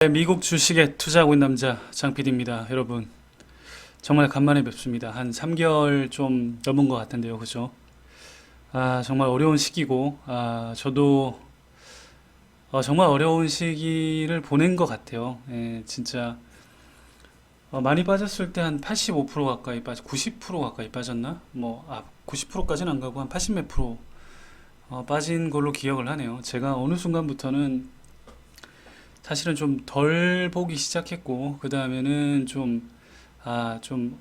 네, 미국 주식에 투자하고 있는 남자 장PD입니다. 여러분 정말 간만에 뵙습니다. 한 3개월 좀 넘은 것 같은데요, 그죠? 정말 어려운 시기고, 저도 정말 어려운 시기를 보낸 것 같아요. 예, 진짜 많이 빠졌을 때 한 85% 가까이 90% 가까이 빠졌나? 90%까지는 안 가고 한 80 몇 프로 빠진 걸로 기억을 하네요. 제가 어느 순간부터는 사실은 좀 덜 보기 시작했고, 그 다음에는 좀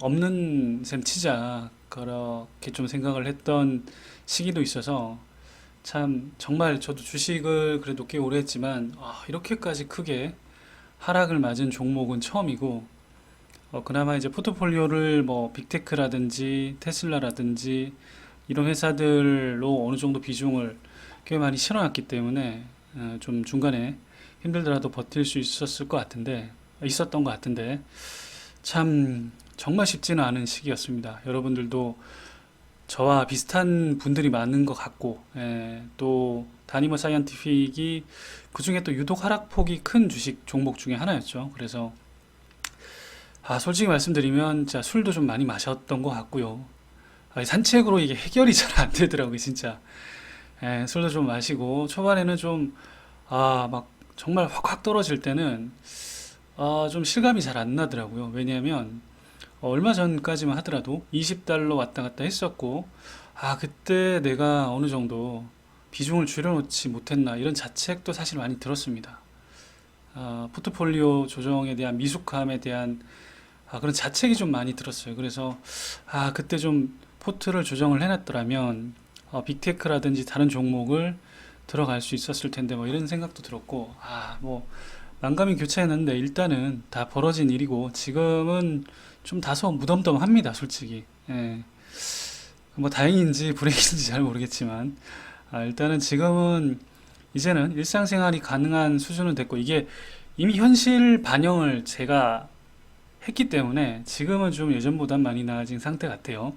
없는 셈 치자, 그렇게 좀 생각을 했던 시기도 있어서, 참, 정말 저도 주식을 그래도 꽤 오래 했지만, 이렇게까지 크게 하락을 맞은 종목은 처음이고, 그나마 이제 포트폴리오를 뭐, 빅테크라든지, 테슬라라든지, 이런 회사들로 어느 정도 비중을 꽤 많이 실어놨기 때문에, 좀 중간에 힘들더라도 버틸 수 있었던 것 같은데, 참 정말 쉽지는 않은 시기였습니다. 여러분들도 저와 비슷한 분들이 많은 것 같고, 또 다니머 사이언티픽이 그 중에 또 유독 하락폭이 큰 주식 종목 중에 하나였죠. 그래서 솔직히 말씀드리면 진짜 술도 좀 많이 마셨던 것 같고요. 산책으로 이게 해결이 잘 안 되더라고요, 진짜. 술도 좀 마시고 초반에는 막 정말 확확 떨어질 때는 좀 실감이 잘 안 나더라고요. 왜냐하면 얼마 전까지만 하더라도 20달러 왔다 갔다 했었고, 그때 내가 어느 정도 비중을 줄여놓지 못했나 이런 자책도 사실 많이 들었습니다. 포트폴리오 조정에 대한 미숙함에 대한 그런 자책이 좀 많이 들었어요. 그래서 그때 좀 포트를 조정을 해놨더라면 빅테크라든지 다른 종목을 들어갈 수 있었을 텐데 뭐 이런 생각도 들었고, 뭐 만감이 교차했는데 일단은 다 벌어진 일이고 지금은 좀 다소 무덤덤합니다, 솔직히. 예. 뭐 다행인지 불행인지 잘 모르겠지만, 일단은 지금은 이제는 일상생활이 가능한 수준은 됐고, 이게 이미 현실 반영을 제가 했기 때문에 지금은 좀 예전보단 많이 나아진 상태 같아요.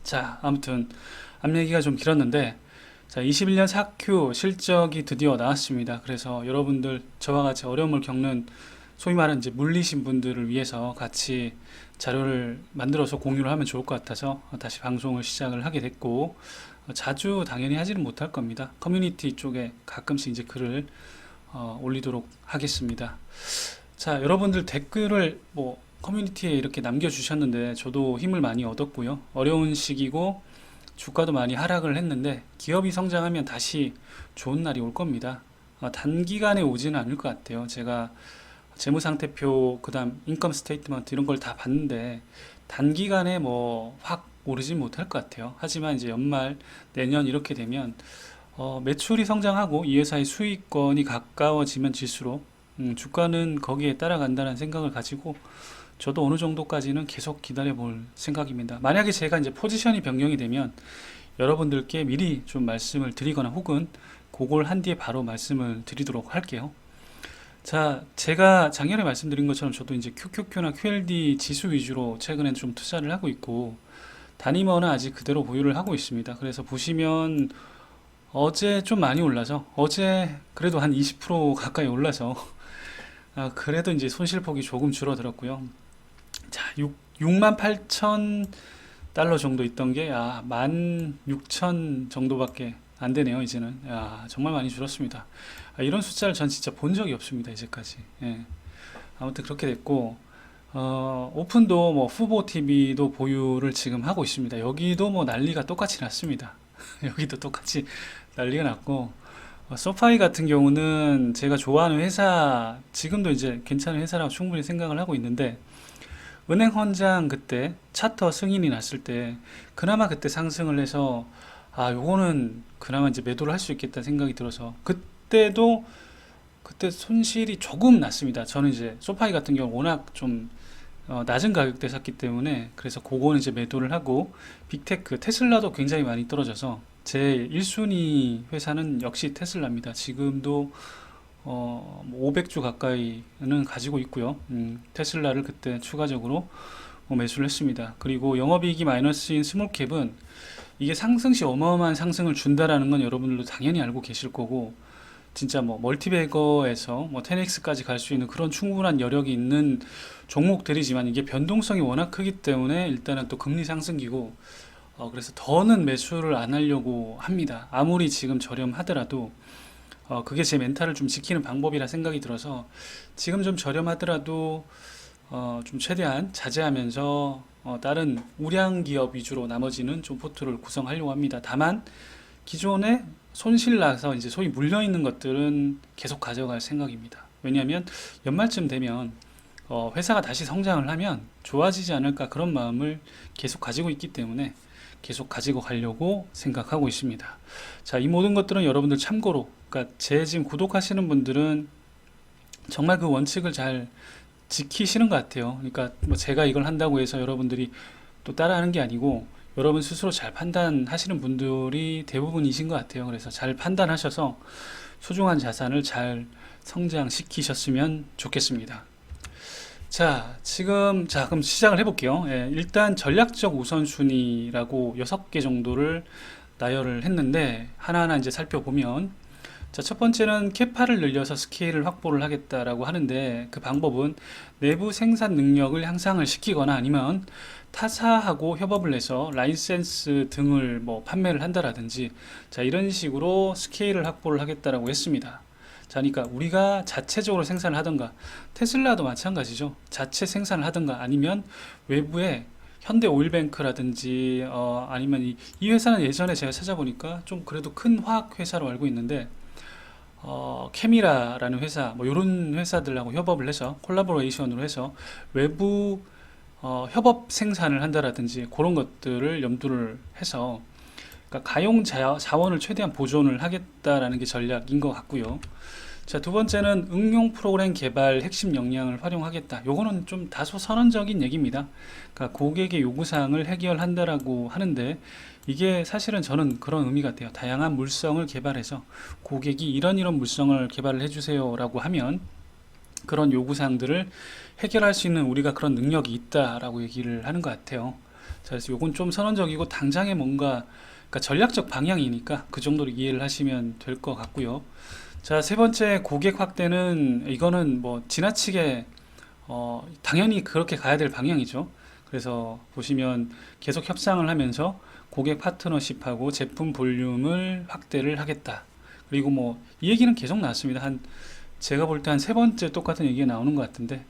자, 아무튼 앞 얘기가 좀 길었는데, 자, 21년 4Q 실적이 드디어 나왔습니다. 그래서 여러분들 저와 같이 어려움을 겪는, 소위 말하는 이제 물리신 분들을 위해서 같이 자료를 만들어서 공유를 하면 좋을 것 같아서 다시 방송을 시작을 하게 됐고, 자주 당연히 하지는 못할 겁니다. 커뮤니티 쪽에 가끔씩 이제 글을 올리도록 하겠습니다. 자, 여러분들 댓글을 뭐 커뮤니티에 이렇게 남겨주셨는데 저도 힘을 많이 얻었고요. 어려운 시기고 주가도 많이 하락을 했는데 기업이 성장하면 다시 좋은 날이 올 겁니다. 단기간에 오지는 않을 것 같아요. 제가 재무상태표, 그다음 인컴 스테이트먼트 이런 걸 다 봤는데 단기간에 뭐 확 오르진 못할 것 같아요. 하지만 이제 연말, 내년 이렇게 되면 매출이 성장하고 이 회사의 수익권이 가까워지면 질수록 주가는 거기에 따라간다는 생각을 가지고 저도 어느 정도까지는 계속 기다려 볼 생각입니다. 만약에 제가 이제 포지션이 변경이 되면 여러분들께 미리 좀 말씀을 드리거나 혹은 그걸 한 뒤에 바로 말씀을 드리도록 할게요. 자, 제가 작년에 말씀드린 것처럼 저도 이제 QQQ나 QLD 지수 위주로 최근엔 좀 투자를 하고 있고, 다니머는 아직 그대로 보유를 하고 있습니다. 그래서 보시면 어제 좀 많이 올라서, 어제 그래도 한 20% 가까이 올라서 그래도 이제 손실폭이 조금 줄어들었고요. 자, 6만 8천 달러 정도 있던 게 16,000 정도밖에 안 되네요, 이제는. 정말 많이 줄었습니다. 이런 숫자를 전 진짜 본 적이 없습니다, 이제까지. 예. 아무튼 그렇게 됐고, 오픈도 뭐 후보 TV도 보유를 지금 하고 있습니다. 여기도 뭐 난리가 똑같이 났습니다. 여기도 똑같이 난리가 났고, 소파이 같은 경우는 제가 좋아하는 회사, 지금도 이제 괜찮은 회사라고 충분히 생각을 하고 있는데, 은행 헌장 그때 차터 승인이 났을 때 그나마 그때 상승을 해서 요거는 그나마 이제 매도를 할 수 있겠다 생각이 들어서 그때 손실이 조금 났습니다. 저는 이제 소파이 같은 경우 워낙 좀 낮은 가격대 샀기 때문에 그래서 그거는 이제 매도를 하고, 빅테크 테슬라도 굉장히 많이 떨어져서 제 1순위 회사는 역시 테슬라입니다. 지금도 500주 가까이는 가지고 있고요. 테슬라를 그때 추가적으로 매수를 했습니다. 그리고 영업이익이 마이너스인 스몰캡은 이게 상승 시 어마어마한 상승을 준다라는 건 여러분들도 당연히 알고 계실 거고, 진짜 뭐 멀티베거에서 뭐 10x까지 갈 수 있는 그런 충분한 여력이 있는 종목들이지만 이게 변동성이 워낙 크기 때문에 일단은 또 금리 상승기고 그래서 더는 매수를 안 하려고 합니다. 아무리 지금 저렴하더라도 그게 제 멘탈을 좀 지키는 방법이라 생각이 들어서 지금 좀 저렴하더라도 좀 최대한 자제하면서 다른 우량 기업 위주로 나머지는 좀 포트를 구성하려고 합니다. 다만 기존에 손실 나서 이제 소위 물려 있는 것들은 계속 가져갈 생각입니다. 왜냐하면 연말쯤 되면 회사가 다시 성장을 하면 좋아지지 않을까 그런 마음을 계속 가지고 있기 때문에 계속 가지고 가려고 생각하고 있습니다. 자, 이 모든 것들은 여러분들 참고로, 그러니까 제 지금 구독하시는 분들은 정말 그 원칙을 잘 지키시는 것 같아요. 그러니까 뭐 제가 이걸 한다고 해서 여러분들이 또 따라하는 게 아니고 여러분 스스로 잘 판단하시는 분들이 대부분이신 것 같아요. 그래서 잘 판단하셔서 소중한 자산을 잘 성장시키셨으면 좋겠습니다. 그럼 시작을 해볼게요. 예, 일단 전략적 우선순위라고 6개 정도를 나열을 했는데 하나하나 이제 살펴보면 자, 첫 번째는 캐파를 늘려서 스케일을 확보를 하겠다라고 하는데 그 방법은 내부 생산 능력을 향상을 시키거나 아니면 타사하고 협업을 해서 라이센스 등을 뭐 판매를 한다라든지 자, 이런 식으로 스케일을 확보를 하겠다라고 했습니다. 자, 그러니까 우리가 자체적으로 생산을 하던가 테슬라도 마찬가지죠. 자체 생산을 하던가 아니면 외부에 현대오일뱅크라든지 아니면 이 회사는 예전에 제가 찾아보니까 좀 그래도 큰 화학 회사로 알고 있는데 케미라라는 회사 뭐 이런 회사들하고 협업을 해서 콜라보레이션으로 해서 외부 협업 생산을 한다라든지 그런 것들을 염두를 해서 그러니까 가용 자원을 최대한 보존을 하겠다라는 게 전략인 것 같고요. 자, 두 번째는 응용 프로그램 개발 핵심 역량을 활용하겠다. 요거는 좀 다소 선언적인 얘기입니다. 그러니까 고객의 요구사항을 해결한다라고 하는데 이게 사실은 저는 그런 의미 같아요. 다양한 물성을 개발해서 고객이 이런 물성을 개발을 해주세요라고 하면 그런 요구사항들을 해결할 수 있는 우리가 그런 능력이 있다라고 얘기를 하는 것 같아요. 자, 그래서 요건 좀 선언적이고 당장에 뭔가 그러니까 전략적 방향이니까 그 정도로 이해를 하시면 될 것 같고요. 자, 세 번째 고객 확대는 이거는 뭐 지나치게 당연히 그렇게 가야 될 방향이죠. 그래서 보시면 계속 협상을 하면서 고객 파트너십하고 제품 볼륨을 확대를 하겠다. 그리고 뭐 이 얘기는 계속 나왔습니다. 제가 볼 때 한 세 번째 똑같은 얘기가 나오는 것 같은데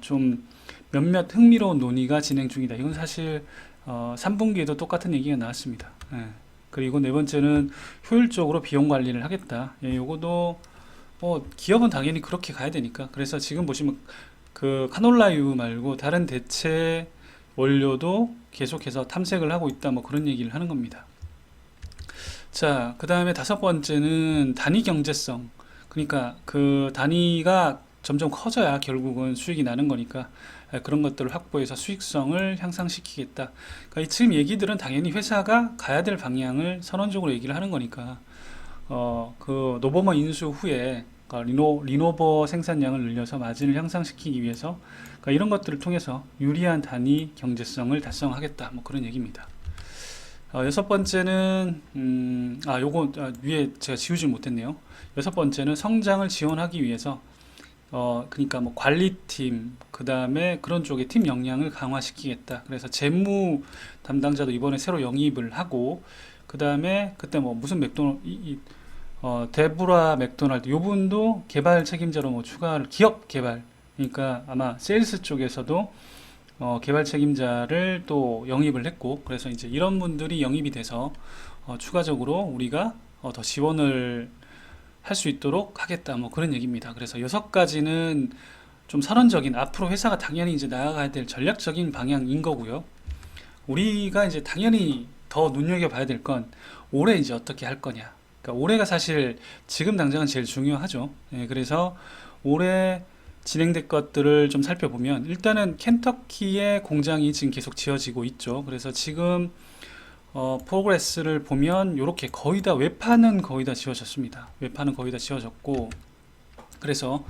좀 몇몇 흥미로운 논의가 진행 중이다. 이건 사실 3분기에도 똑같은 얘기가 나왔습니다. 예. 그리고 네 번째는 효율적으로 비용 관리를 하겠다. 예, 요거도 기업은 당연히 그렇게 가야 되니까. 그래서 지금 보시면 그 카놀라유 말고 다른 대체 원료도 계속해서 탐색을 하고 있다. 뭐 그런 얘기를 하는 겁니다. 자, 그 다음에 다섯 번째는 단위 경제성. 그러니까 그 단위가 점점 커져야 결국은 수익이 나는 거니까 그런 것들을 확보해서 수익성을 향상시키겠다. 그러니까 지금 얘기들은 당연히 회사가 가야 될 방향을 선언적으로 얘기를 하는 거니까 그 노버머 인수 후에 그러니까 리노버 생산량을 늘려서 마진을 향상시키기 위해서 그러니까 이런 것들을 통해서 유리한 단위 경제성을 달성하겠다. 뭐 그런 얘기입니다. 여섯 번째는 요거 위에 제가 지우지 못했네요. 여섯 번째는 성장을 지원하기 위해서 그러니까 뭐 관리팀 그 다음에 그런 쪽에 팀 역량을 강화시키겠다. 그래서 재무 담당자도 이번에 새로 영입을 하고 그 다음에 그때 뭐 무슨 데브라 맥도날드 요 분도 개발 책임자로 뭐 추가를 기업 개발 그러니까 아마 세일스 쪽에서도 개발 책임자를 또 영입을 했고 그래서 이제 이런 분들이 영입이 돼서 추가적으로 우리가 더 지원을 할 수 있도록 하겠다 뭐 그런 얘기입니다. 그래서 여섯 가지는 좀 선언적인 앞으로 회사가 당연히 이제 나아가야 될 전략적인 방향인 거고요. 우리가 이제 당연히 더 눈여겨봐야 될 건 올해 이제 어떻게 할 거냐. 그러니까 올해가 사실 지금 당장은 제일 중요하죠. 예, 그래서 올해 진행된 것들을 좀 살펴보면 일단은 켄터키의 공장이 지금 계속 지어지고 있죠. 그래서 지금 프로그레스를 보면 이렇게 거의 다 외판은 거의 다 지어졌습니다. 외판은 거의 다 지어졌고 그래서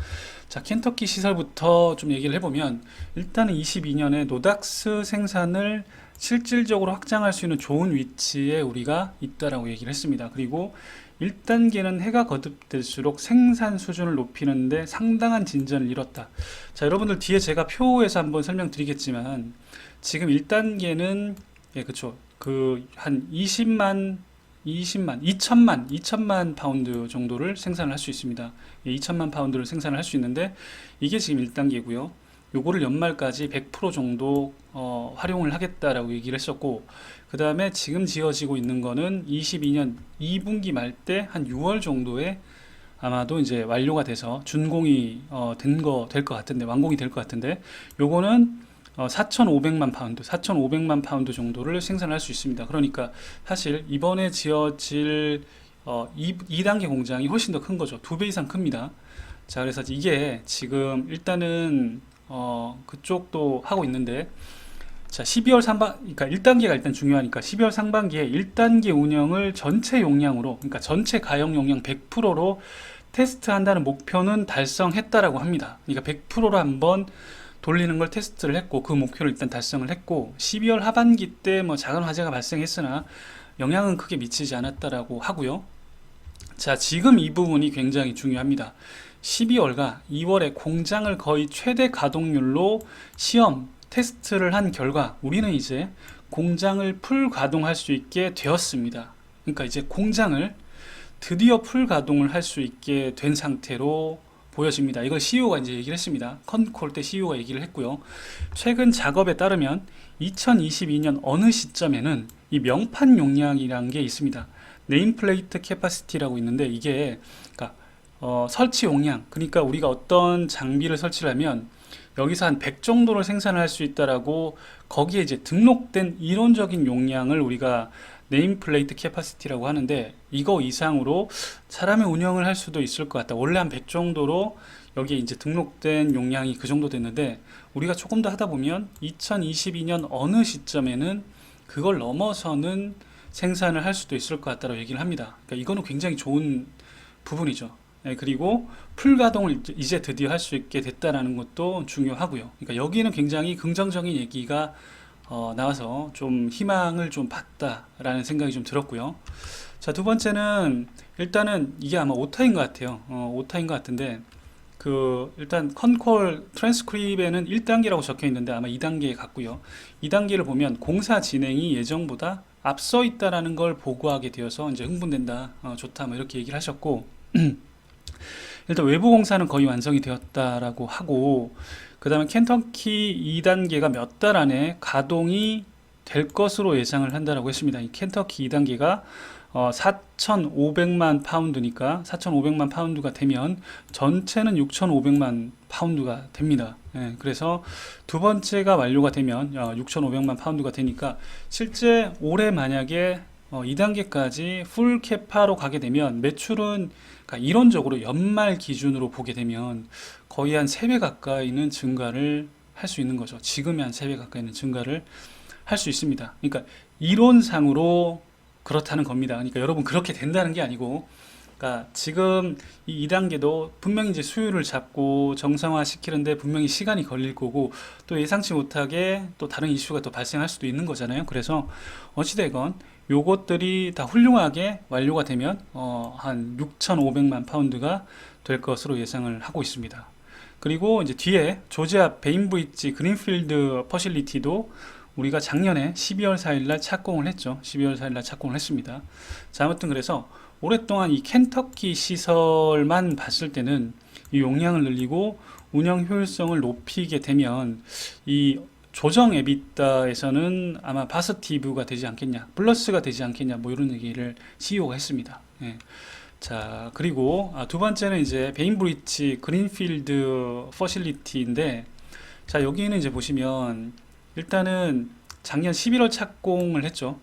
자 켄터키 시설부터 좀 얘기를 해보면 일단은 22년에 노닥스 생산을 실질적으로 확장할 수 있는 좋은 위치에 우리가 있다라고 얘기를 했습니다. 그리고 1단계는 해가 거듭될수록 생산 수준을 높이는데 상당한 진전을 이뤘다. 자, 여러분들 뒤에 제가 표에서 한번 설명드리겠지만 지금 1단계는 예, 그쵸. 한 2천만 파운드 정도를 생산을 할 수 있습니다. 예, 2천만 파운드를 생산을 할 수 있는데 이게 지금 1단계고요. 요거를 연말까지 100% 정도 활용을 하겠다라고 얘기를 했었고, 그 다음에 지금 지어지고 있는 거는 22년 2분기 말 때 한 6월 정도에 아마도 이제 완료가 돼서 준공이 될 것 같은데, 완공이 될 것 같은데, 요거는 4,500만 파운드 정도를 생산할 수 있습니다. 그러니까 사실 이번에 지어질 2단계 공장이 훨씬 더 큰 거죠. 2배 이상 큽니다. 자, 그래서 이게 지금 일단은 그쪽도 하고 있는데, 자, 12월 상반, 그러니까 1단계가 일단 중요하니까 12월 상반기에 1단계 운영을 전체 용량으로, 그러니까 전체 가용 용량 100%로 테스트한다는 목표는 달성했다라고 합니다. 그러니까 100%로 한번 돌리는 걸 테스트를 했고, 그 목표를 일단 달성을 했고, 12월 하반기 때 뭐 작은 화재가 발생했으나 영향은 크게 미치지 않았다라고 하고요. 자, 지금 이 부분이 굉장히 중요합니다. 12월과 2월에 공장을 거의 최대 가동률로 시험 테스트를 한 결과 우리는 이제 공장을 풀 가동할 수 있게 되었습니다. 그러니까 이제 공장을 드디어 풀 가동을 할 수 있게 된 상태로 보여집니다. 이걸 CEO가 이제 얘기를 했습니다. 컨콜 때 CEO가 얘기를 했고요. 최근 작업에 따르면 2022년 어느 시점에는 이 명판 용량이라는 게 있습니다. 네임플레이트 캐파시티라고 있는데 이게 그러니까 설치 용량, 그러니까 우리가 어떤 장비를 설치를 하면 여기서 한 100 정도를 생산을 할 수 있다라고 거기에 이제 등록된 이론적인 용량을 우리가 네임플레이트 캐파시티라고 하는데, 이거 이상으로 사람의 운영을 할 수도 있을 것 같다. 원래 한 100 정도로 여기에 이제 등록된 용량이 그 정도 됐는데, 우리가 조금 더 하다 보면 2022년 어느 시점에는 그걸 넘어서는 생산을 할 수도 있을 것 같다고 얘기를 합니다. 그러니까 이거는 굉장히 좋은 부분이죠. 네, 그리고 풀가동을 이제 드디어 할 수 있게 됐다라는 것도 중요하고요. 그러니까 여기는 굉장히 긍정적인 얘기가 나와서 좀 희망을 좀 봤다라는 생각이 좀 들었고요. 자, 두 번째는 일단은 이게 아마 오타인 것 같아요. 오타인 것 같은데 일단 컨콜 트랜스크립에는 1단계라고 적혀 있는데 아마 2단계에 같고요. 2단계를 보면 공사 진행이 예정보다 앞서 있다라는 걸 보고하게 되어서 이제 흥분된다, 좋다, 뭐 이렇게 얘기를 하셨고, 일단 외부 공사는 거의 완성이 되었다라고 하고, 그 다음에 켄터키 2단계가 몇 달 안에 가동이 될 것으로 예상을 한다라고 했습니다. 이 켄터키 2단계가 4,500만 파운드니까 4,500만 파운드가 되면 전체는 6,500만 파운드가 됩니다. 예, 그래서 두 번째가 완료가 되면 6,500만 파운드가 되니까 실제 올해 만약에 2단계까지 풀 캐파로 가게 되면 매출은, 그러니까 이론적으로 연말 기준으로 보게 되면 거의 한 3배 가까이는 증가를 할 수 있는 거죠. 지금의 한 3배 가까이는 증가를 할 수 있습니다. 그러니까 이론상으로 그렇다는 겁니다. 그러니까 여러분 그렇게 된다는 게 아니고, 그러니까 지금 이 2단계도 분명히 이제 수요를 잡고 정상화 시키는데 분명히 시간이 걸릴 거고, 또 예상치 못하게 또 다른 이슈가 또 발생할 수도 있는 거잖아요. 그래서 어찌되건 요것들이 다 훌륭하게 완료가 되면 한 6,500만 파운드가 될 것으로 예상을 하고 있습니다. 그리고 이제 뒤에 조지아 베인브리지 그린필드 퍼실리티도 우리가 작년에 12월 4일날 착공을 했죠. 12월 4일날 착공을 했습니다. 자, 아무튼 그래서 오랫동안 이 켄터키 시설만 봤을 때는 이 용량을 늘리고 운영 효율성을 높이게 되면 이 조정 에비타에서는 아마 파스티브가 되지 않겠냐, 플러스가 되지 않겠냐, 뭐 이런 얘기를 CEO가 했습니다. 예. 자, 그리고 두 번째는 이제 베인브리지 그린필드 퍼실리티인데, 자, 여기는 이제 보시면 일단은 작년 11월 착공을 했죠.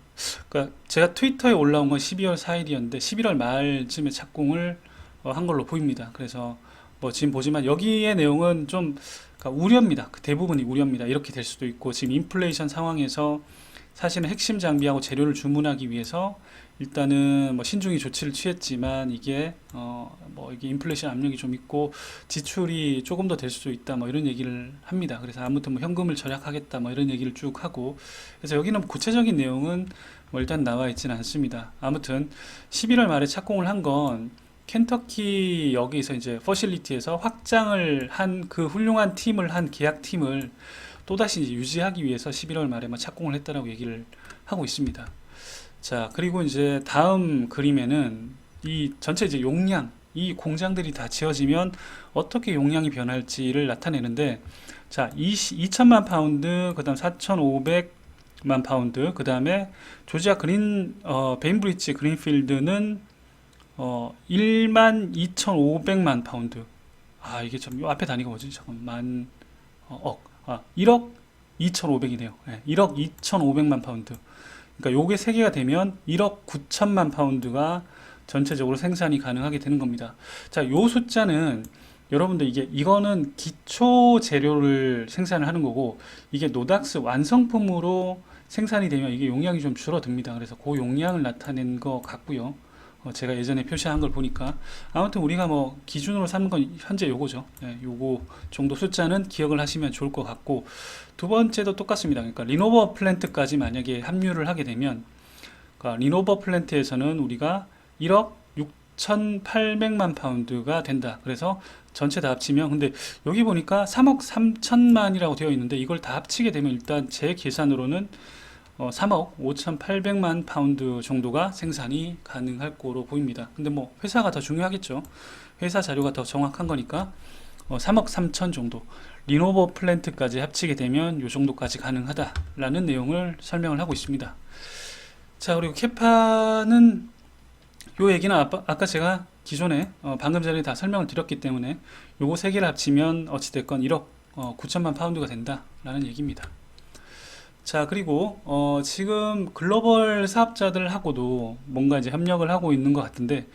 그러니까 제가 트위터에 올라온 건 12월 4일이었는데 11월 말쯤에 착공을 한 걸로 보입니다. 그래서 뭐 지금 보지만 여기의 내용은 좀 그러니까 우려입니다. 그 대부분이 우려입니다. 이렇게 될 수도 있고, 지금 인플레이션 상황에서 사실은 핵심 장비하고 재료를 주문하기 위해서 일단은 뭐 신중히 조치를 취했지만 이게 뭐 이게 인플레이션 압력이 좀 있고 지출이 조금 더 될 수도 있다 뭐 이런 얘기를 합니다. 그래서 아무튼 뭐 현금을 절약하겠다 뭐 이런 얘기를 쭉 하고, 그래서 여기는 구체적인 내용은 뭐 일단 나와 있지는 않습니다. 아무튼 11월 말에 착공을 한 건 켄터키 여기서 이제 퍼실리티에서 확장을 한 그 훌륭한 팀을 한 계약 팀을 또다시 이제 유지하기 위해서 11월 말에 막 착공을 했다라고 얘기를 하고 있습니다. 자, 그리고 이제 다음 그림에는 이 전체 이제 용량, 이 공장들이 다 지어지면 어떻게 용량이 변할지를 나타내는데, 자, 2천만 파운드, 그 다음 4,500만 파운드, 그 다음에 조지아 베인브리지 그린필드는 1만 2,500만 파운드. 아, 이게 참, 요 앞에 단위가 뭐지? 잠깐만, 억. 1억 2,500이네요. 1억 2,500만 파운드. 그러니까 요게 세 개가 되면 1억 9천만 파운드가 전체적으로 생산이 가능하게 되는 겁니다. 자, 요 숫자는 여러분들 이거는 기초 재료를 생산을 하는 거고, 이게 노닥스 완성품으로 생산이 되면 이게 용량이 좀 줄어듭니다. 그래서 그 용량을 나타낸 것 같고요. 제가 예전에 표시한 걸 보니까 아무튼 우리가 뭐 기준으로 삼는 건 현재 요거죠. 요거 정도 숫자는 기억을 하시면 좋을 것 같고, 두 번째도 똑같습니다. 그러니까 리노버 플랜트까지 만약에 합류를 하게 되면, 그러니까 리노버 플랜트에서는 우리가 1억 6,800만 파운드가 된다. 그래서 전체 다 합치면, 근데 여기 보니까 3억 3천만이라고 되어 있는데 이걸 다 합치게 되면 일단 제 계산으로는 3억 5,800만 파운드 정도가 생산이 가능할 거로 보입니다. 근데 뭐 회사가 더 중요하겠죠. 회사 자료가 더 정확한 거니까 3억 3천 정도, 리노버 플랜트까지 합치게 되면 이 정도까지 가능하다라는 내용을 설명을 하고 있습니다. 자, 그리고 캐파는 요 얘기는 아까 제가 기존에 방금 전에 다 설명을 드렸기 때문에 요거 세 개를 합치면 어찌됐건 1억 9천만 파운드가 된다라는 얘기입니다. 자, 그리고 지금 글로벌 사업자들하고도 뭔가 이제 협력을 하고 있는 것 같은데,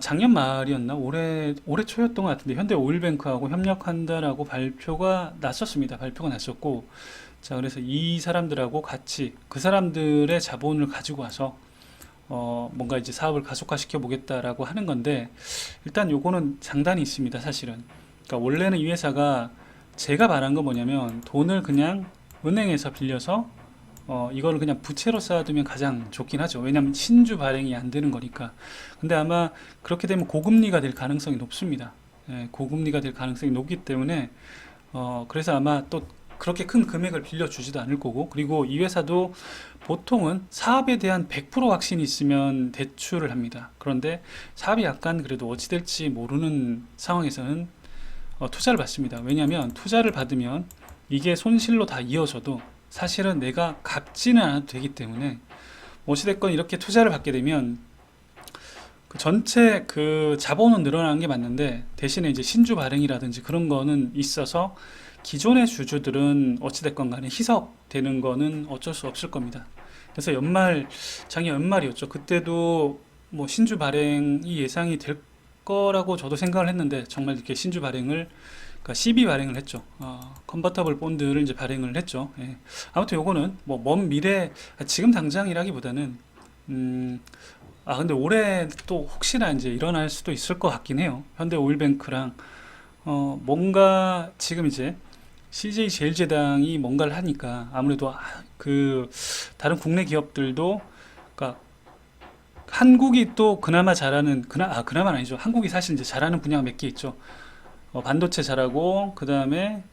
작년 말이었나 올해 초였던 것 같은데 현대 오일뱅크하고 협력한다라고 발표가 났었고, 자, 그래서 이 사람들하고 같이 그 사람들의 자본을 가지고 와서 뭔가 이제 사업을 가속화시켜 보겠다라고 하는 건데, 일단 요거는 장단이 있습니다, 사실은. 그러니까 원래는 이 회사가, 제가 말한 건 뭐냐면 돈을 그냥 은행에서 빌려서 이거를 그냥 부채로 쌓아두면 가장 좋긴 하죠. 왜냐하면 신주 발행이 안 되는 거니까. 근데 아마 그렇게 되면 고금리가 될 가능성이 높습니다. 고금리가 될 가능성이 높기 때문에 그래서 아마 또 그렇게 큰 금액을 빌려주지도 않을 거고, 그리고 이 회사도 보통은 사업에 대한 100% 확신이 있으면 대출을 합니다. 그런데 사업이 약간 그래도 어찌 될지 모르는 상황에서는 투자를 받습니다. 왜냐하면 투자를 받으면 이게 손실로 다 이어져도 사실은 내가 갚지는 않아도 되기 때문에, 어찌됐건 이렇게 투자를 받게 되면 그 전체 그 자본은 늘어나는 게 맞는데, 대신에 이제 신주 발행이라든지 그런 거는 있어서 기존의 주주들은 어찌됐건 간에 희석되는 거는 어쩔 수 없을 겁니다. 그래서 작년 연말이었죠. 그때도 뭐 신주 발행이 예상이 될 거라고 저도 생각을 했는데, 정말 이렇게 신주 발행을, 그러니까 CB 발행을 했죠. 컨버터블 본드를 이제 발행을 했죠. 아무튼 요거는 뭐 먼 미래, 지금 당장이라기보다는 근데 올해 또 혹시나 이제 일어날 수도 있을 것 같긴 해요. 현대 오일뱅크랑 뭔가 지금 이제 CJ 제일제당이 뭔가를 하니까 아무래도 그 다른 국내 기업들도, 그러니까 한국이 또 그나마 잘하는, 그나마는 아니죠. 한국이 사실 이제 잘하는 분야가 몇 개 있죠. 반도체 잘하고, 그 다음에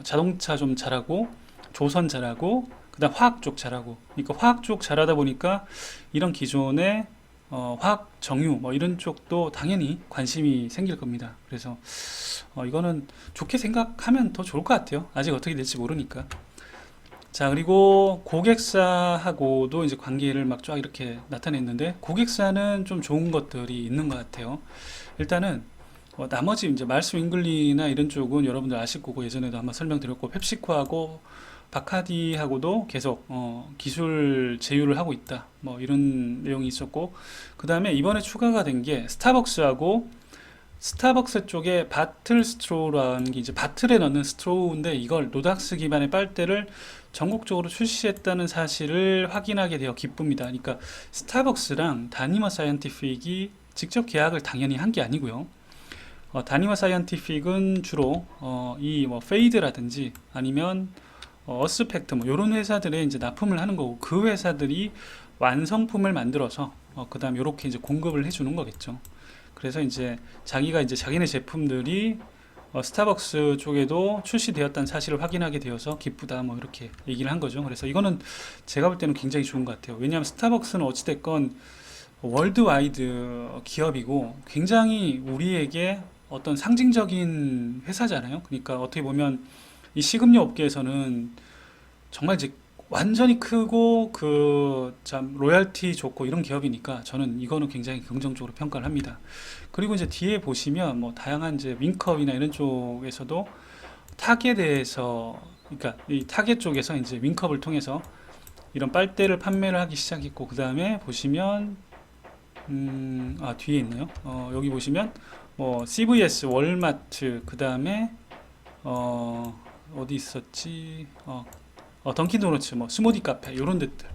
자동차 좀 잘하고, 조선 잘하고, 그 다음 화학 쪽 잘하고. 그러니까 화학 쪽 잘하다 보니까 이런 기존의 화학 정유 뭐 이런 쪽도 당연히 관심이 생길 겁니다. 그래서 이거는 좋게 생각하면 더 좋을 것 같아요. 아직 어떻게 될지 모르니까. 자, 그리고 고객사하고도 이제 관계를 막 쫙 이렇게 나타냈는데, 고객사는 좀 좋은 것들이 있는 것 같아요. 일단은 나머지 이제 말스 윙글리나 이런 쪽은 여러분들 아실 거고, 예전에도 한번 설명드렸고, 펩시코하고 바카디하고도 계속 기술 제휴를 하고 있다 뭐 이런 내용이 있었고, 그 다음에 이번에 추가가 된 게 스타벅스하고 스타벅스 쪽에 바틀 스트로우라는 게 이제 바틀에 넣는 스트로우인데 이걸 노닥스 기반의 빨대를 전국적으로 출시했다는 사실을 확인하게 되어 기쁩니다. 그러니까 스타벅스랑 다니머 사이언티픽이 직접 계약을 당연히 한 게 아니고요. 다니머 사이언티픽은 주로 이 뭐 페이드라든지 아니면 어스펙트 뭐 이런 회사들에 이제 납품을 하는 거고 그 회사들이 완성품을 만들어서 그다음 이렇게 이제 공급을 해주는 거겠죠. 그래서 이제 자기가 이제 자기네 제품들이 스타벅스 쪽에도 출시되었다는 사실을 확인하게 되어서 기쁘다 뭐 이렇게 얘기를 한 거죠. 그래서 이거는 제가 볼 때는 굉장히 좋은 것 같아요. 왜냐하면 스타벅스는 어찌됐건 월드와이드 기업이고 굉장히 우리에게 어떤 상징적인 회사잖아요. 그러니까 어떻게 보면 이 식음료 업계에서는 정말 이제 완전히 크고 그 참 로열티 좋고 이런 기업이니까 저는 이거는 굉장히 긍정적으로 평가를 합니다. 그리고 이제 뒤에 보시면 뭐 다양한 이제 윙컵이나 이런 쪽에서도 탁에 대해서 그러니까 이 타겟 쪽에서 이제 윙컵을 통해서 이런 빨대를 판매를 하기 시작했고 그 다음에 보시면 뒤에 있네요. 여기 보시면 뭐 CVS, 월마트 그 다음에 어디 있었지? 던킨 도너츠, 뭐 스무디 카페 이런 데들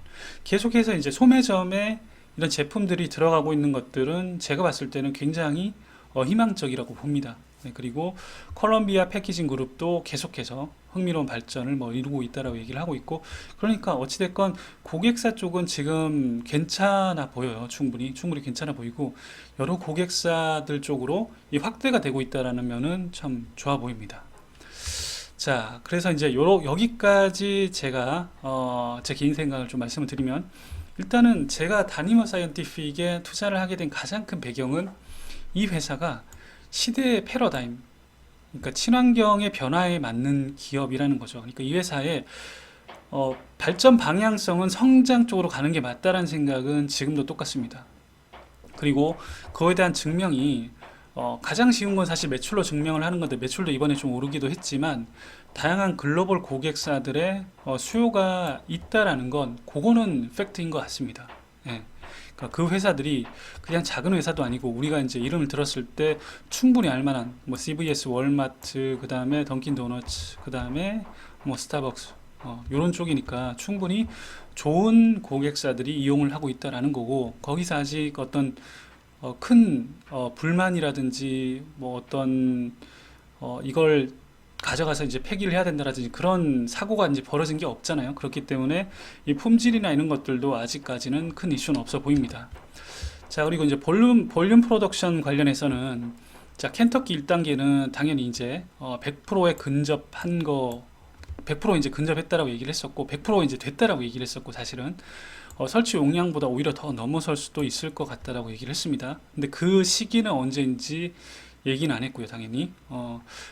계속해서 이제 소매점에 이런 제품들이 들어가고 있는 것들은 제가 봤을 때는 굉장히 희망적이라고 봅니다. 네, 그리고 콜롬비아 패키징 그룹도 계속해서 흥미로운 발전을 뭐 이루고 있다라고 얘기를 하고 있고 그러니까 어찌됐건 고객사 쪽은 지금 괜찮아 보여요. 충분히 괜찮아 보이고 여러 고객사들 쪽으로 이 확대가 되고 있다라는 면은 참 좋아 보입니다. 자, 그래서 이제 여기까지 제가 제 개인 생각을 좀 말씀을 드리면 일단은 제가 다니머 사이언티픽에 투자를 하게 된 가장 큰 배경은 이 회사가 시대의 패러다임, 그러니까 친환경의 변화에 맞는 기업이라는 거죠. 그러니까 이 회사의 발전 방향성은 성장 쪽으로 가는 게 맞다라는 생각은 지금도 똑같습니다. 그리고 그거에 대한 증명이 가장 쉬운 건 사실 매출로 증명을 하는 건데 매출도 이번에 좀 오르기도 했지만 다양한 글로벌 고객사들의 수요가 있다라는 건 그거는 팩트인 것 같습니다. 예. 그러니까 그 회사들이 그냥 작은 회사도 아니고 우리가 이제 이름을 들었을 때 충분히 알만한 뭐 CVS, 월마트, 그 다음에 던킨 도너츠, 그 다음에 뭐 스타벅스 이런 쪽이니까 충분히 좋은 고객사들이 이용을 하고 있다라는 거고 거기서 아직 어떤 큰 불만이라든지 뭐 어떤 이걸 가져가서 이제 폐기를 해야 된다라든지 그런 사고가 이제 벌어진 게 없잖아요. 그렇기 때문에 이 품질이나 이런 것들도 아직까지는 큰 이슈는 없어 보입니다. 자, 그리고 이제 볼륨 프로덕션 관련해서는 자, 켄터키 1단계는 당연히 이제 100%에 근접한 거 100% 이제 근접했다라고 얘기를 했었고 100% 이제 됐다라고 얘기를 했었고 사실은 설치 용량보다 오히려 더 넘어설 수도 있을 것 같다라고 얘기를 했습니다. 근데 그 시기는 언제인지 얘기는 안 했고요, 당연히.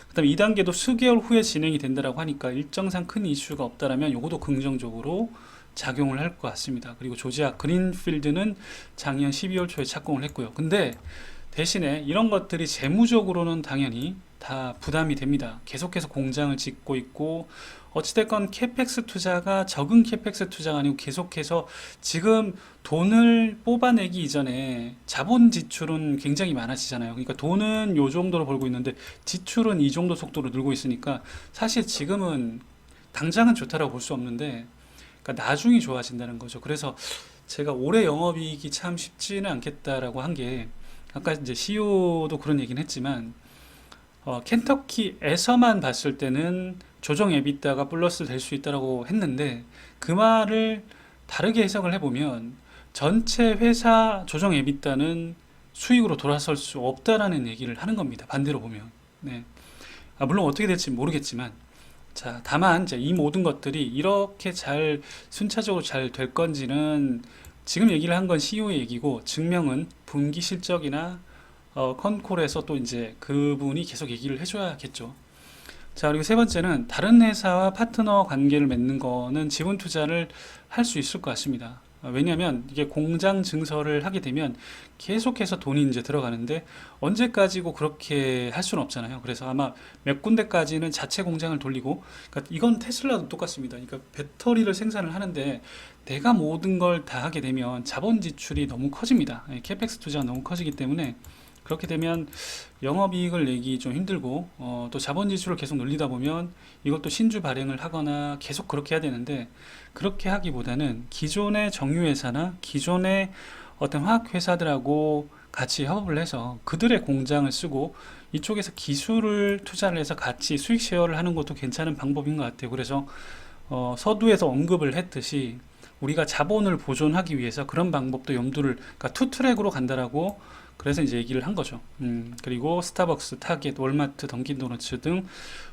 그다음에 2단계도 수개월 후에 진행이 된다라고 하니까 일정상 큰 이슈가 없다라면 요것도 긍정적으로 작용을 할 것 같습니다. 그리고 조지아 그린필드는 작년 12월 초에 착공을 했고요. 근데 대신에 이런 것들이 재무적으로는 당연히 다 부담이 됩니다. 계속해서 공장을 짓고 있고 어찌됐건 캐펙스 투자가 적은 캐펙스 투자가 아니고 계속해서 지금 돈을 뽑아내기 이전에 자본 지출은 굉장히 많아지잖아요. 그러니까 돈은 요 정도로 벌고 있는데 지출은 이 정도 속도로 늘고 있으니까 사실 지금은 당장은 좋다라고 볼 수 없는데 그러니까 나중이 좋아진다는 거죠. 그래서 제가 올해 영업이익이 참 쉽지는 않겠다라고 한 게 아까 이제 CEO도 그런 얘기는 했지만 켄터키에서만 봤을 때는 조정 에비타가 플러스 될 수 있다라고 했는데 그 말을 다르게 해석을 해보면 전체 회사 조정 에비타는 수익으로 돌아설 수 없다라는 얘기를 하는 겁니다. 반대로 보면. 네. 물론 어떻게 될지 모르겠지만 자, 다만 이제 이 모든 것들이 이렇게 잘 순차적으로 잘 될 건지는 지금 얘기를 한 건 CEO의 얘기고 증명은 분기 실적이나 컨콜에서 또 이제 그분이 계속 얘기를 해줘야겠죠. 자, 그리고 세 번째는 다른 회사와 파트너 관계를 맺는 거는 지분 투자를 할 수 있을 것 같습니다. 왜냐하면 이게 공장 증설을 하게 되면 계속해서 돈이 이제 들어가는데 언제까지고 그렇게 할 수는 없잖아요. 그래서 아마 몇 군데까지는 자체 공장을 돌리고, 그러니까 이건 테슬라도 똑같습니다. 그러니까 배터리를 생산을 하는데 내가 모든 걸 다 하게 되면 자본 지출이 너무 커집니다. 캐펙스 투자가 너무 커지기 때문에 그렇게 되면 영업이익을 내기 좀 힘들고 또 자본 지출을 계속 늘리다 보면 이것도 신주 발행을 하거나 계속 그렇게 해야 되는데, 그렇게 하기보다는 기존의 정유회사나 기존의 어떤 화학회사들하고 같이 협업을 해서 그들의 공장을 쓰고 이쪽에서 기술을 투자를 해서 같이 수익 쉐어를 하는 것도 괜찮은 방법인 것 같아요. 그래서 서두에서 언급을 했듯이 우리가 자본을 보존하기 위해서 그런 방법도 염두를, 그러니까 투 트랙으로 간다라고 그래서 이제 얘기를 한 거죠. 그리고 스타벅스, 타겟, 월마트, 던킨도너츠 등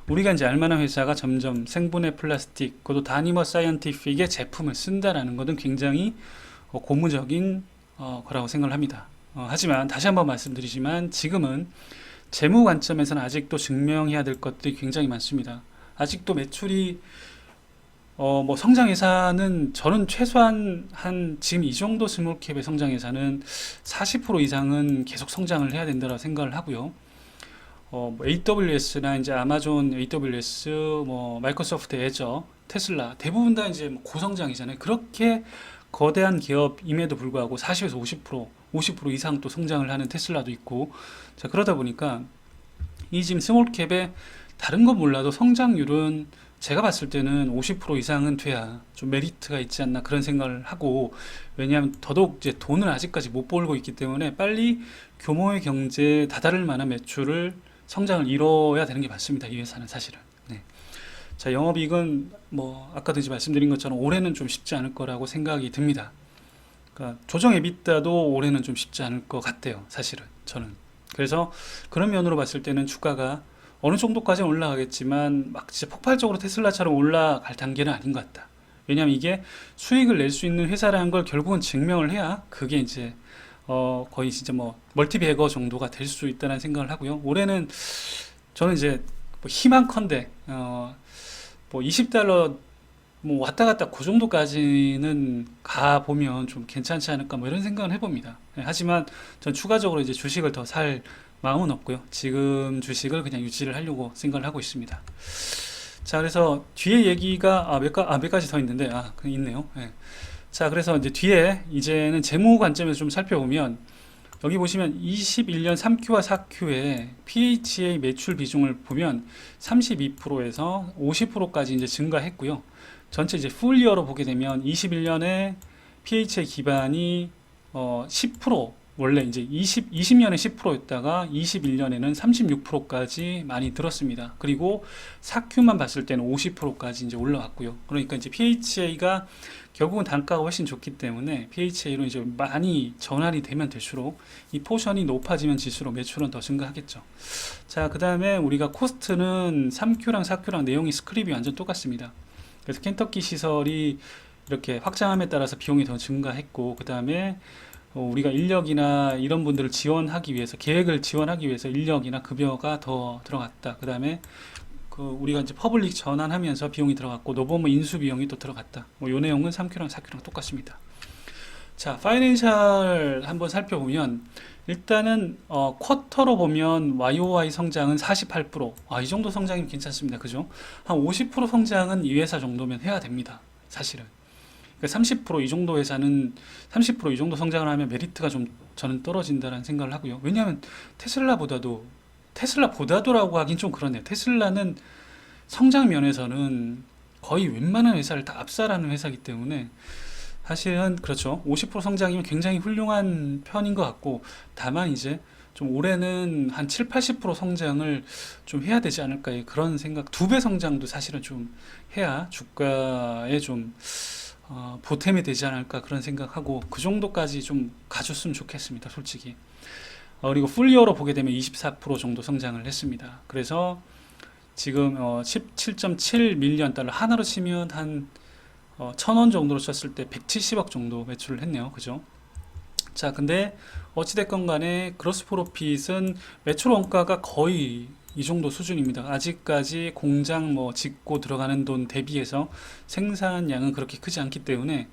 우리가 이제 알만한 회사가 점점 생분해 플라스틱, 그것도 다니머 사이언티픽의 제품을 쓴다라는 것은 굉장히 고무적인 거라고 생각을 합니다. 하지만 다시 한번 말씀드리지만 지금은 재무 관점에서는 아직도 증명해야 될 것들이 굉장히 많습니다. 아직도 매출이 뭐 성장 예산은 저는 최소한 한 지금 이 정도 스몰캡의 성장 예산은 40% 이상은 계속 성장을 해야 된다고 생각을 하고요. 뭐 AWS나 이제 아마존 AWS, 뭐 마이크로소프트 애저, 테슬라 대부분 다 이제 뭐 고성장이잖아요. 그렇게 거대한 기업임에도 불구하고 40에서 50% 이상 또 성장을 하는 테슬라도 있고, 자 그러다 보니까 이 지금 스몰캡의 다른 건 몰라도 성장률은 제가 봤을 때는 50% 이상은 돼야 좀 메리트가 있지 않나 그런 생각을 하고, 왜냐하면 더더욱 이제 돈을 아직까지 못 벌고 있기 때문에 빨리 규모의 경제에 다다를 만한 매출을 성장을 이뤄야 되는 게 맞습니다. 이 회사는 사실은. 네. 자, 영업이익은 뭐 아까도 이제 말씀드린 것처럼 올해는 좀 쉽지 않을 거라고 생각이 듭니다. 그러니까 조정 에비타도 올해는 좀 쉽지 않을 것 같아요. 사실은 저는. 그래서 그런 면으로 봤을 때는 주가가 어느 정도까지는 올라가겠지만 막 진짜 폭발적으로 테슬라처럼 올라갈 단계는 아닌 것 같다. 왜냐하면 이게 수익을 낼 수 있는 회사라는 걸 결국은 증명을 해야 그게 이제 거의 진짜 뭐 멀티베거 정도가 될 수 있다는 생각을 하고요. 올해는 저는 이제 뭐 희망컨대 뭐 $20 뭐 왔다 갔다 그 정도까지는 가 보면 좀 괜찮지 않을까 뭐 이런 생각을 해봅니다. 네, 하지만 전 추가적으로 이제 주식을 더 살 마음은 없고요. 지금 주식을 그냥 유지를 하려고 생각을 하고 있습니다. 자, 그래서 뒤에 얘기가 몇 가지 더 있는데 그 있네요. 네. 자, 그래서 이제 뒤에 이제는 재무 관점에서 좀 살펴보면 여기 보시면 21년 3Q와 4Q의 PHA 매출 비중을 보면 32%에서 50%까지 이제 증가했고요. 전체 이제 풀이어로 보게 되면 21년에 PHA 기반이 10%, 원래 이제 20년에 10%였다가 21년에는 36%까지 많이 들었습니다. 그리고 4Q만 봤을 때는 50%까지 이제 올라왔고요. 그러니까 이제 PHA가 결국은 단가가 훨씬 좋기 때문에 PHA로 이제 많이 전환이 되면 될수록 이 포션이 높아지면 질수록 매출은 더 증가하겠죠. 자, 그 다음에 우리가 코스트는 3Q랑 4Q랑 내용이 스크립이 완전 똑같습니다. 그래서 켄터키 시설이 이렇게 확장함에 따라서 비용이 더 증가했고, 그 다음에 우리가 인력이나 이런 분들을 지원하기 위해서, 계획을 지원하기 위해서 인력이나 급여가 더 들어갔다. 그 다음에 우리가 이제 퍼블릭 전환하면서 비용이 들어갔고, 노버머 인수 비용이 또 들어갔다. 뭐 요 내용은 3Q랑 4Q랑 똑같습니다. 자, 파이낸셜 한번 살펴보면 일단은 쿼터로 보면 YOY 성장은 48%. 이 정도 성장이면 괜찮습니다. 그죠? 한 50% 성장은 이 회사 정도면 해야 됩니다. 사실은. 그러니까 30%이 정도 회사는 30%이 정도 성장을 하면 메리트가 좀 저는 떨어진다는 생각을 하고요. 왜냐하면 테슬라보다도라고 하긴 좀 그러네요. 테슬라는 성장 면에서는 거의 웬만한 회사를 다 압살하는 회사이기 때문에 사실은 그렇죠. 50% 성장이면 굉장히 훌륭한 편인 것 같고, 다만 이제 좀 올해는 한 7, 80% 성장을 좀 해야 되지 않을까, 그런 생각. 2배 성장도 사실은 좀 해야 주가에 좀 보탬이 되지 않을까 그런 생각하고, 그 정도까지 좀 가줬으면 좋겠습니다. 솔직히. 그리고 풀이어로 보게 되면 24% 정도 성장을 했습니다. 그래서 지금 17.7 밀리언 달러 하나로 치면 한 1,000원 정도로 쳤을 때 170억 정도 매출을 했네요. 그죠? 자, 근데 어찌됐건 간에 그로스 프로핏은 매출 원가가 거의 이 정도 수준입니다. 아직까지 공장 뭐 짓고 들어가는 돈 대비해서 생산량은 그렇게 크지 않기 때문에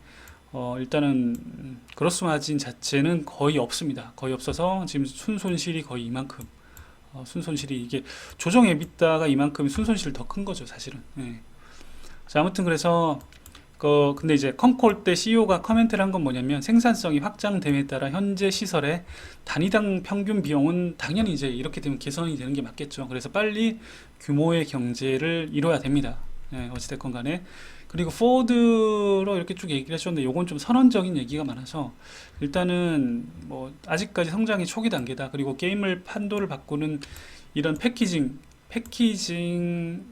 일단은 그로스 마진 자체는 거의 없습니다. 거의 없어서 지금 순손실이 거의 이만큼, 순손실이 이게 조정 에비타가 이만큼 순손실 더 큰 거죠, 사실은. 네. 자, 아무튼 그래서 근데 이제 컨콜 때 CEO가 커멘트를 한 건 뭐냐면 생산성이 확장됨에 따라 현재 시설의 단위당 평균 비용은 당연히 이제 이렇게 되면 개선이 되는 게 맞겠죠. 그래서 빨리 규모의 경제를 이뤄야 됩니다. 예, 어찌됐건 간에. 그리고 포워드로 이렇게 쭉 얘기를 해줬는데 요건 좀 선언적인 얘기가 많아서 일단은 뭐 아직까지 성장이 초기 단계다. 그리고 게임을 판도를 바꾸는 이런 패키징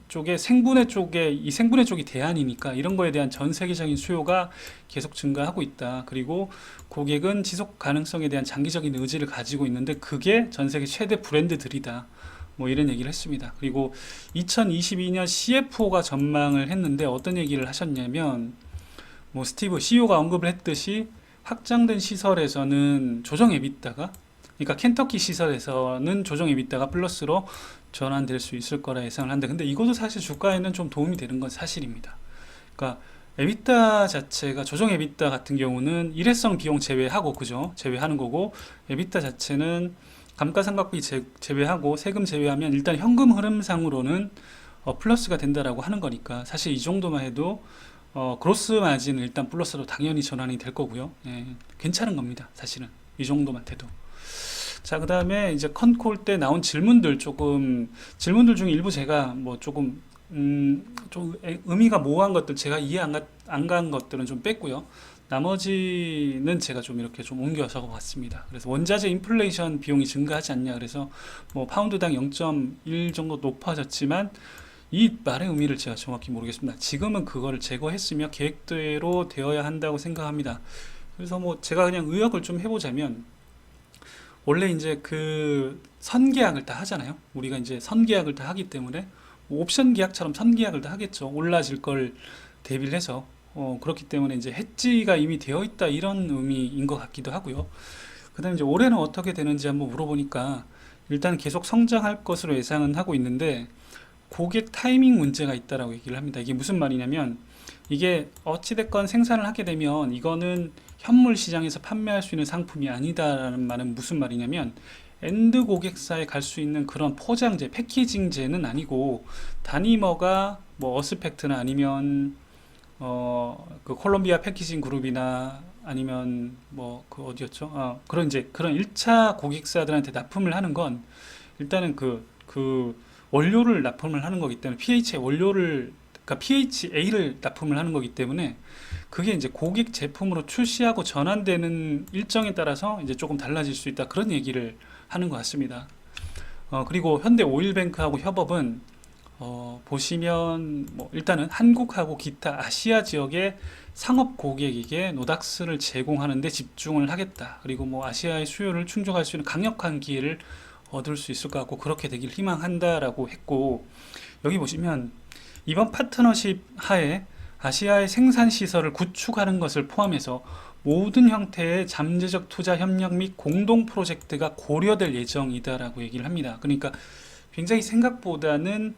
쪽에 생분해 쪽에 이 생분해 쪽이 대안이니까 이런 거에 대한 전 세계적인 수요가 계속 증가하고 있다. 그리고 고객은 지속 가능성에 대한 장기적인 의지를 가지고 있는데 그게 전 세계 최대 브랜드들이다. 뭐 이런 얘기를 했습니다. 그리고 2022년 CFO가 전망을 했는데 어떤 얘기를 하셨냐면 뭐 스티브 CEO가 언급을 했듯이 확장된 시설에서는 조정 에비타가 그러니까 켄터키 시설에서는 조정 에비타가 플러스로 전환될 수 있을 거라 예상을 한다. 근데 이것도 사실 주가에는 좀 도움이 되는 건 사실입니다. 그러니까 에비타 자체가 조정 에비타 같은 경우는 일회성 비용 제외하고 그죠? 제외하는 거고 에비타 자체는 감가상각비 제외하고 세금 제외하면 일단 현금 흐름상으로는 플러스가 된다라고 하는 거니까 사실 이 정도만 해도 그로스 마진은 일단 플러스로 당연히 전환이 될 거고요. 예, 괜찮은 겁니다. 사실은 이 정도만 돼도. 자, 그 다음에 이제 컨콜 때 나온 질문들 질문들 중에 일부 제가 뭐 조금 좀 의미가 모호한 것들 제가 이해 안 간 것들은 좀 뺐고요. 나머지는 제가 좀 이렇게 좀 옮겨서 봤습니다. 그래서 원자재 인플레이션 비용이 증가하지 않냐. 그래서 뭐 파운드당 0.1 정도 높아졌지만 이 말의 의미를 제가 정확히 모르겠습니다. 지금은 그거를 제거했으며 계획대로 되어야 한다고 생각합니다. 그래서 뭐 제가 그냥 의역을 좀 해보자면 원래 이제 그 선계약을 다 하잖아요. 우리가 이제 선계약을 다 하기 때문에 뭐 옵션 계약처럼 선계약을 다 하겠죠. 올라질 걸 대비를 해서 그렇기 때문에 이제 해지가 이미 되어 있다 이런 의미인 것 같기도 하고요. 그다음에 이제 올해는 어떻게 되는지 한번 물어보니까 일단 계속 성장할 것으로 예상은 하고 있는데 고객 타이밍 문제가 있다라고 얘기를 합니다. 이게 무슨 말이냐면 이게 어찌됐건 생산을 하게 되면 이거는 현물 시장에서 판매할 수 있는 상품이 아니다라는 말은 무슨 말이냐면 엔드 고객사에 갈 수 있는 그런 포장재, 패키징재는 아니고 단위머가 뭐 어스펙트나 아니면 그 콜롬비아 패키징 그룹이나 아니면 뭐 그 어디였죠? 그런 이제 그런 1차 고객사들한테 납품을 하는 건 일단은 그 원료를 납품을 하는 거기 때문에 pH의 원료를 그러니까 pHA를 납품을 하는 거기 때문에 그게 이제 고객 제품으로 출시하고 전환되는 일정에 따라서 이제 조금 달라질 수 있다 그런 얘기를 하는 것 같습니다. 그리고 현대 오일뱅크하고 협업은 보시면 뭐 일단은 한국하고 기타 아시아 지역의 상업 고객에게 노닥스를 제공하는 데 집중을 하겠다. 그리고 뭐 아시아의 수요를 충족할 수 있는 강력한 기회를 얻을 수 있을 것 같고 그렇게 되길 희망한다라고 했고 여기 보시면 이번 파트너십 하에 아시아의 생산 시설을 구축하는 것을 포함해서 모든 형태의 잠재적 투자 협력 및 공동 프로젝트가 고려될 예정이다라고 얘기를 합니다. 그러니까 굉장히 생각보다는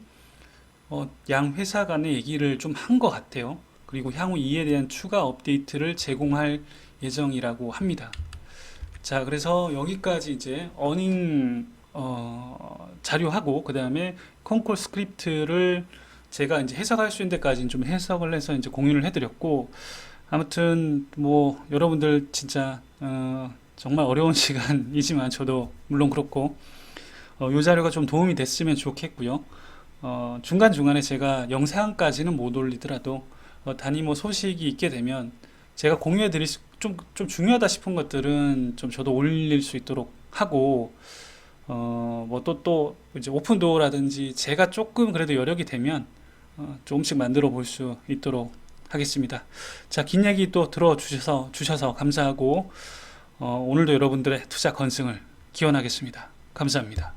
양 회사 간의 얘기를 좀 한 것 같아요. 그리고 향후 이에 대한 추가 업데이트를 제공할 예정이라고 합니다. 자, 그래서 여기까지 이제 어닝 자료하고 그 다음에 콘콜 스크립트를 제가 이제 해석할 수 있는 데까지 좀 해석을 해서 이제 공유를 해드렸고 아무튼 뭐 여러분들 진짜 정말 어려운 시간이지만 저도 물론 그렇고 이 자료가 좀 도움이 됐으면 좋겠고요. 중간중간에 제가 영상까지는 못 올리더라도 단위 소식이 있게 되면 제가 공유해 드릴 좀 중요하다 싶은 것들은 좀 저도 올릴 수 있도록 하고 뭐 또 이제 오픈도어라든지 제가 조금 그래도 여력이 되면 조금씩 만들어 볼 수 있도록 하겠습니다. 자, 긴 얘기 또 주셔서 감사하고 오늘도 여러분들의 투자 건승을 기원하겠습니다. 감사합니다.